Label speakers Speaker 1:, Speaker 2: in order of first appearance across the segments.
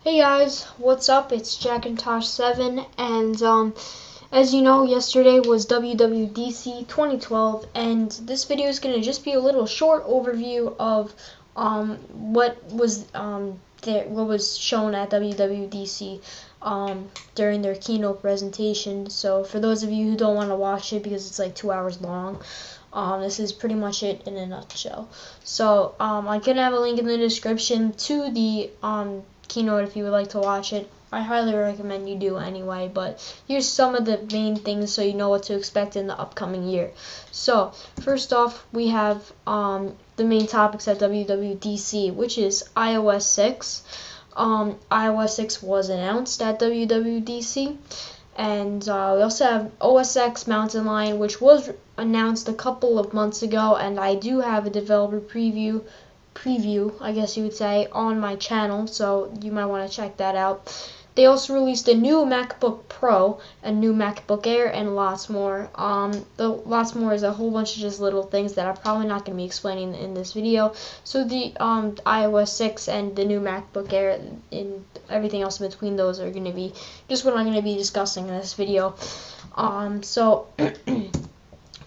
Speaker 1: Hey guys, what's up? It's Jackintosh7, and as you know, yesterday was WWDC 2012, and this video is going to just be a little short overview of what was what was shown at WWDC during their keynote presentation. So for those of you who don't want to watch it because it's like 2 hours long, this is pretty much it in a nutshell. So I can have a link in the description to the keynote if you would like to watch it. I highly recommend you do anyway, but here's some of the main things so you know what to expect in the upcoming year. So first off, we have the main topics at WWDC, which is iOS 6. iOS 6 was announced at WWDC, and we also have OS X Mountain Lion, which was announced a couple of months ago, and I do have a developer preview, I guess you would say, on my channel, so you might want to check that out. They also released a new MacBook Pro, a new MacBook Air, and lots more. The lots more is a whole bunch of just little things that I'm probably not going to be explaining in this video. So the iOS 6 and the new MacBook Air and everything else in between those are going to be just what I'm going to be discussing in this video. So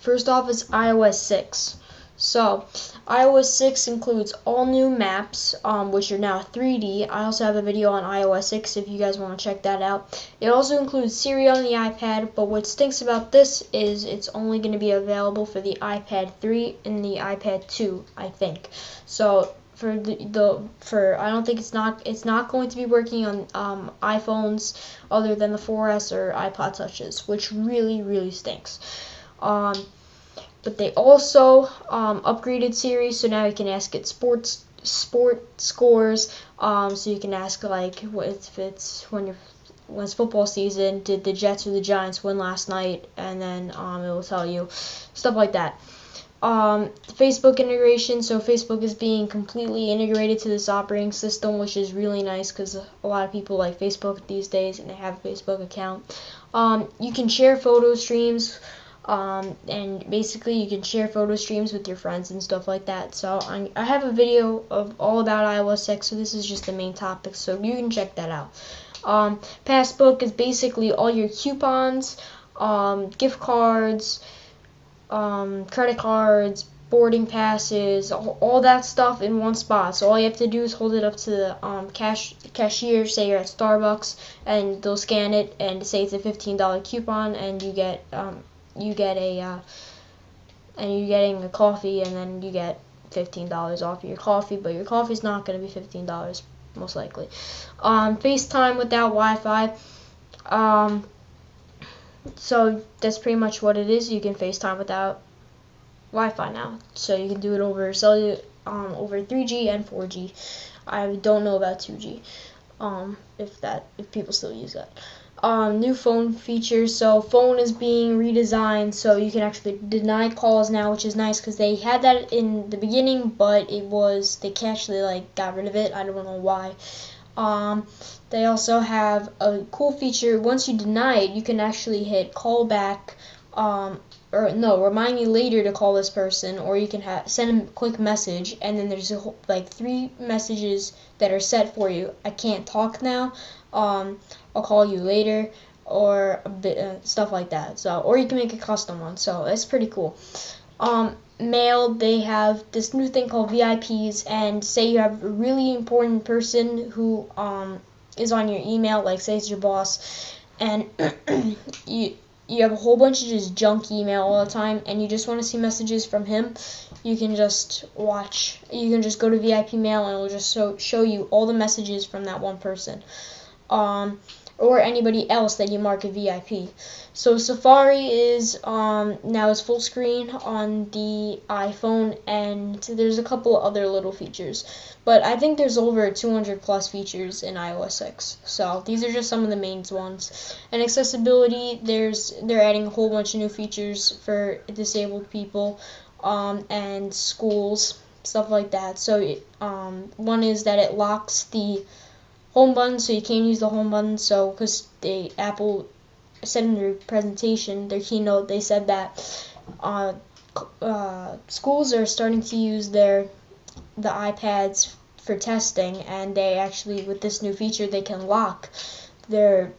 Speaker 1: first off is iOS 6. So, iOS 6 includes all new maps, which are now 3D. I also have a video on iOS 6 if you guys want to check that out. It also includes Siri on the iPad, but what stinks about this is it's only going to be available for the iPad 3 and the iPad 2, I think. So, I don't think it's not going to be working on iPhones other than the 4S or iPod Touches, which really stinks. But they also upgraded Siri, so now you can ask it sport scores. So you can ask like if it's when it's football season, did the Jets or the Giants win last night, and then it will tell you stuff like that. Facebook integration, so Facebook is being completely integrated to this operating system, which is really nice because a lot of people like Facebook these days and they have a Facebook account. You can share photo streams. And basically you can share photo streams with your friends and stuff like that. So I have a video of all about iOS 6, so this is just the main topic, so you can check that out. Passbook is basically all your coupons, gift cards, credit cards, boarding passes, all that stuff in one spot. So all you have to do is hold it up to the cashier, say you're at Starbucks, and they'll scan it and say it's a $15 coupon, and you're getting a coffee, and then you get $15 off your coffee, but your coffee's not going to be $15 most likely. FaceTime without Wi-Fi. So that's pretty much what it is. You can FaceTime without Wi-Fi now, so you can do it over over 3G and 4G. I don't know about 2G. If people still use that. New phone features, so phone is being redesigned, so you can actually deny calls now, which is nice because they had that in the beginning, but they actually got rid of it. I don't know why. They also have a cool feature. Once you deny it, you can actually hit call back, or no, remind me later to call this person, or you can send a quick message, and then there's 3 messages that are set for you. I can't talk now. I'll call you later, or stuff like that. So, or you can make a custom one. So it's pretty cool. Mail, they have this new thing called VIPs, and say you have a really important person who is on your email, like say it's your boss, and you have a whole bunch of just junk email all the time, and you just want to see messages from him. You can just go to VIP mail, and it'll just show you all the messages from that one person. Or anybody else that you mark a VIP. So Safari is now is full screen on the iPhone, and there's a couple other little features. But I think there's over 200 plus features in iOS 6. So these are just some of the main ones. And accessibility, they're adding a whole bunch of new features for disabled people, and schools, stuff like that. So one is that it locks the home button, so you can't use the home button. So because Apple said in their presentation, their keynote, they said that schools are starting to use the iPads for testing, and they actually, with this new feature, they can lock their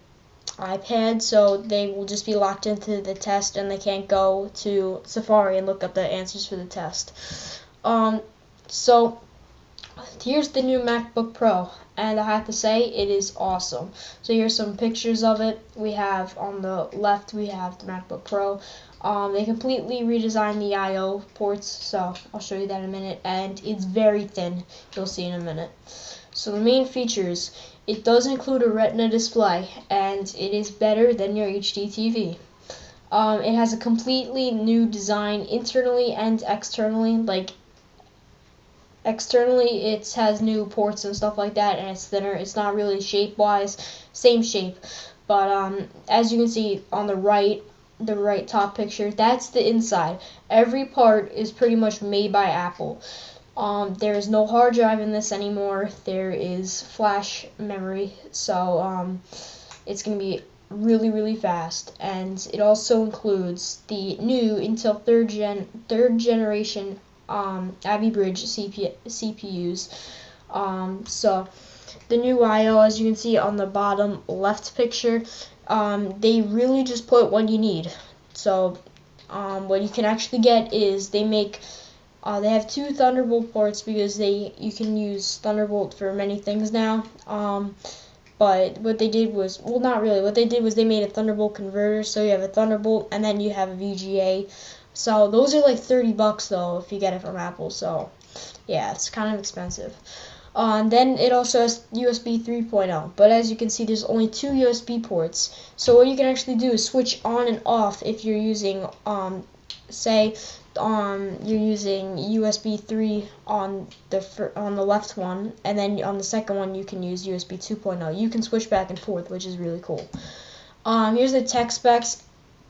Speaker 1: iPad, so they will just be locked into the test and they can't go to Safari and look up the answers for the test. So here's the new MacBook Pro, and I have to say it is awesome. So here's some pictures of it. We have on the left, we have the MacBook Pro. They completely redesigned the I/O ports, so I'll show you that in a minute, and it's very thin. You'll see in a minute. So the main features, it does include a Retina display, and it is better than your HD TV. It has a completely new design internally and externally. Like, externally it has new ports and stuff like that, and it's thinner. It's not really shape-wise, same shape. But as you can see on the right top picture, that's the inside. Every part is pretty much made by Apple. There is no hard drive in this anymore. There is flash memory, so it's going to be really, really fast. And it also includes the new Intel third generation Ivy Bridge CPUs. So the new I/O, as you can see on the bottom left picture, they really just put what you need. So what you can actually get is they have two Thunderbolt ports, because you can use Thunderbolt for many things now. But what they did was, well, not really. What they did was they made a Thunderbolt converter, so you have a Thunderbolt and then you have a VGA. So those are like $30 though if you get it from Apple. So yeah, it's kind of expensive. And then it also has USB 3.0, but as you can see, there's only two USB ports. So what you can actually do is switch on and off if you're using, say, you're using USB 3 on the left one, and then on the second one you can use USB 2.0. You can switch back and forth, which is really cool. Here's the tech specs.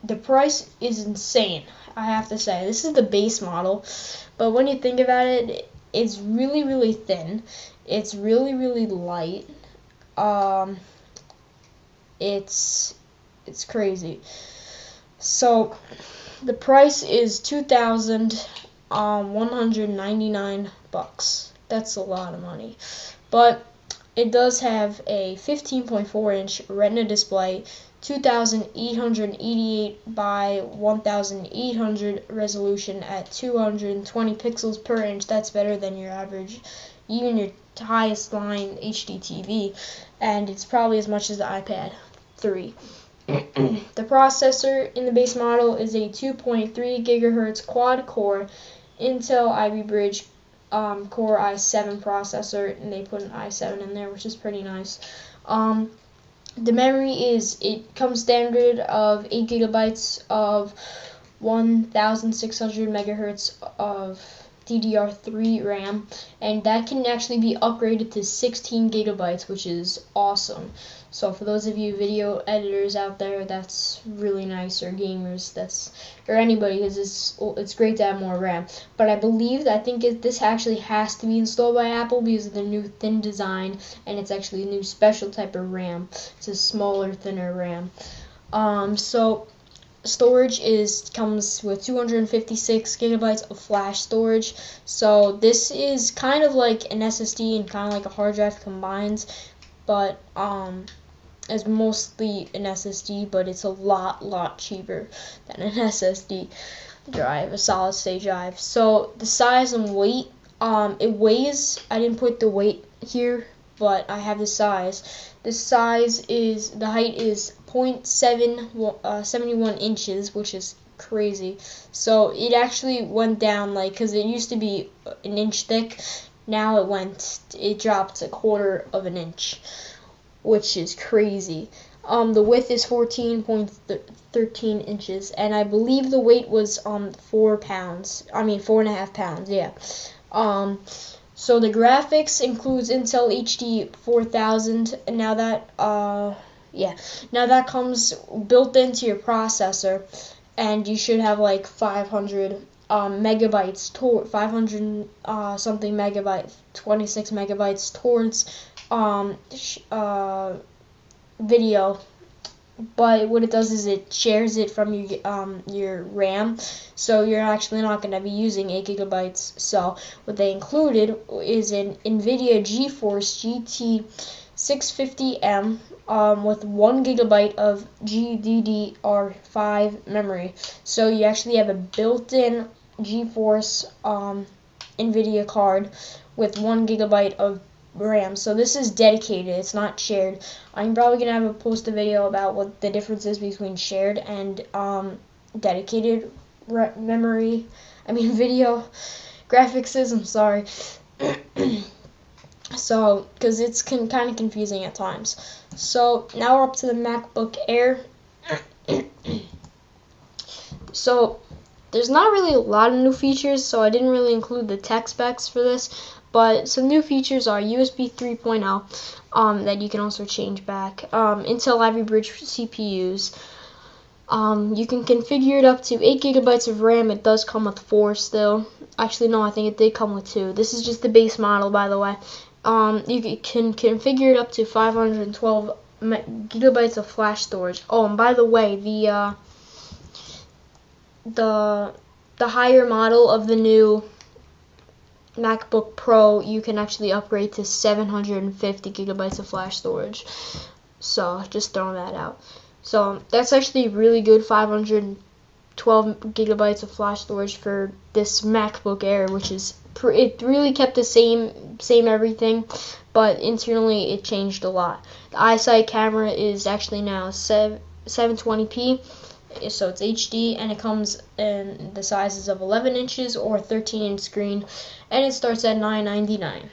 Speaker 1: The price is insane, I have to say. This is the base model, but when you think about it, it's really, really thin. It's really, really light. It's crazy. So the price is $2,199. That's a lot of money. But it does have a 15.4-inch Retina display, 2,888 by 1,800 resolution at 220 pixels per inch. That's better than your average, even your highest line HD TV, and it's probably as much as the iPad 3. The processor in the base model is a 2.3 gigahertz quad-core Intel Ivy Bridge Core i7 processor, and they put an i7 in there, which is pretty nice. The memory it comes standard of 8 gigabytes of 1,600 megahertz of DDR3 RAM, and that can actually be upgraded to 16 gigabytes, which is awesome. So for those of you video editors out there, that's really nice, or gamers, or anybody, because it's great to have more RAM. But I think this actually has to be installed by Apple because of the new thin design, and it's actually a new special type of RAM. It's a smaller, thinner RAM. So storage comes with 256 gigabytes of flash storage. So this is kind of like an SSD and kind of like a hard drive combined, but it's mostly an SSD, but it's a lot cheaper than an SSD drive, a solid state drive. So the size and weight, it weighs, I didn't put the weight here, but I have the size. The height is 0.71 inches, which is crazy. So it actually went down, because it used to be an inch thick. Now it dropped a quarter of an inch, which is crazy. The width is 14.13 inches, and I believe the weight was 4.5 pounds. Yeah. So the graphics includes Intel HD 4000, and now that comes built into your processor, and you should have like 500 megabytes, 500 something megabytes, 26 megabytes towards video but what it does is it shares it from your RAM, so you're actually not going to be using 8 gigabytes. So what they included is an NVIDIA GeForce GT 650M with 1 gigabyte of GDDR5 memory. So you actually have a built-in GeForce NVIDIA card with 1 gigabyte of RAM. So this is dedicated, it's not shared. I'm probably gonna have a post a video about what the difference is between shared and dedicated memory. Video graphics is. I'm sorry. So, because it's kind of confusing at times. So now we're up to the MacBook Air. So there's not really a lot of new features, so I didn't really include the tech specs for this. But some new features are USB 3.0 that you can also change back. Intel Ivy Bridge CPUs. You can configure it up to 8 gigabytes of RAM. It does come with 4 still. Actually, no, I think it did come with 2. This is just the base model, by the way. You can configure it up to 512 gigabytes of flash storage. Oh, and by the way, the higher model of the new MacBook Pro, you can actually upgrade to 750 gigabytes of flash storage. So just throwing that out. So that's actually really good, 512 gigabytes of flash storage for this MacBook Air, which is it really kept the same everything, but internally it changed a lot. The iSight camera is actually now 720p. So it's HD, and it comes in the sizes of 11 inches or 13-inch screen, and it starts at $9.99.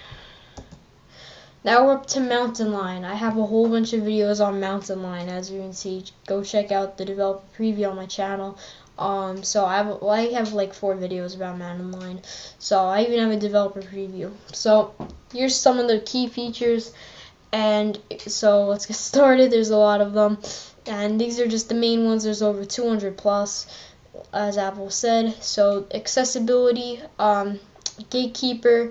Speaker 1: Now we're up to Mountain Lion. I have a whole bunch of videos on Mountain Lion, as you can see. Go check out the developer preview on my channel. So I have like 4 videos about Mountain Lion. So I even have a developer preview. So here's some of the key features, and so let's get started. There's a lot of them. And these are just the main ones. There's over 200 plus, as Apple said. So accessibility, gatekeeper,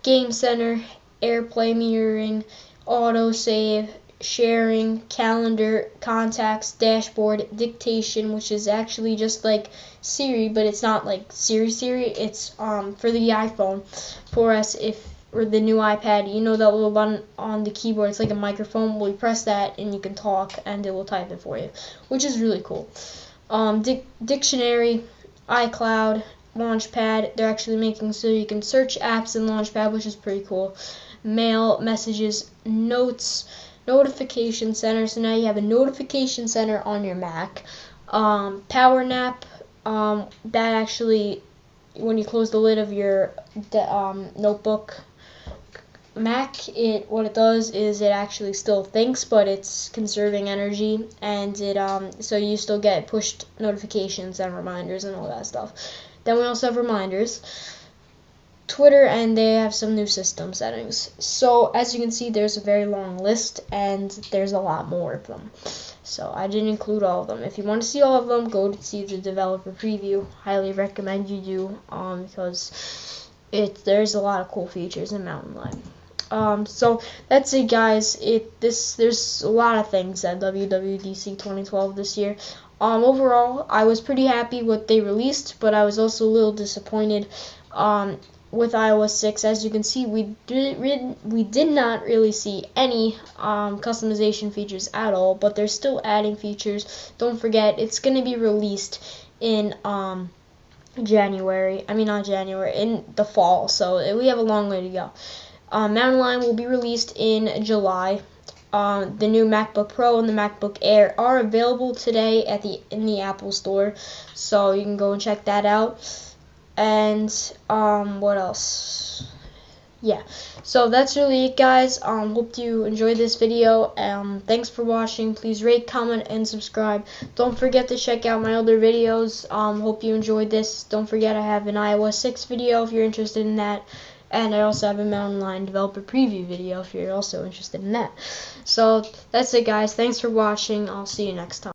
Speaker 1: game center, AirPlay mirroring, auto save, sharing, calendar, contacts, dashboard, dictation, which is actually just like Siri, but it's not like Siri. It's for the iPhone 4S or the new iPad. You know that little button on the keyboard, it's like a microphone. Well, you press that and you can talk and it will type it for you, which is really cool. Dictionary, iCloud, Launchpad. They're actually making so you can search apps in Launchpad, which is pretty cool. Mail, messages, notes, notification center. So now you have a notification center on your Mac. Power nap. That actually, when you close the lid of your notebook Mac, what it does is it actually still thinks, but it's conserving energy, and it so you still get pushed notifications and reminders and all that stuff. Then we also have reminders, Twitter, and they have some new system settings. So as you can see, there's a very long list, and there's a lot more of them. So I didn't include all of them. If you want to see all of them, go to see the developer preview. Highly recommend you do, because there's a lot of cool features in Mountain Lion. So that's it, guys. There's a lot of things at WWDC 2012 this year. Overall, I was pretty happy with what they released, but I was also a little disappointed with iOS 6. As you can see, we did not really see any customization features at all, but they're still adding features. Don't forget, it's going to be released in January. Not January, in the fall, so we have a long way to go. Mountain Lion will be released in July. The new MacBook Pro and the MacBook Air are available today in the Apple Store, so you can go and check that out. And what else? Yeah, so that's really it, guys. Hope you enjoyed this video. Thanks for watching. Please rate, comment, and subscribe. Don't forget to check out my other videos. Hope you enjoyed this. Don't forget I have an iOS 6 video if you're interested in that. And I also have a Mountain Lion developer preview video if you're also interested in that. So that's it, guys. Thanks for watching. I'll see you next time.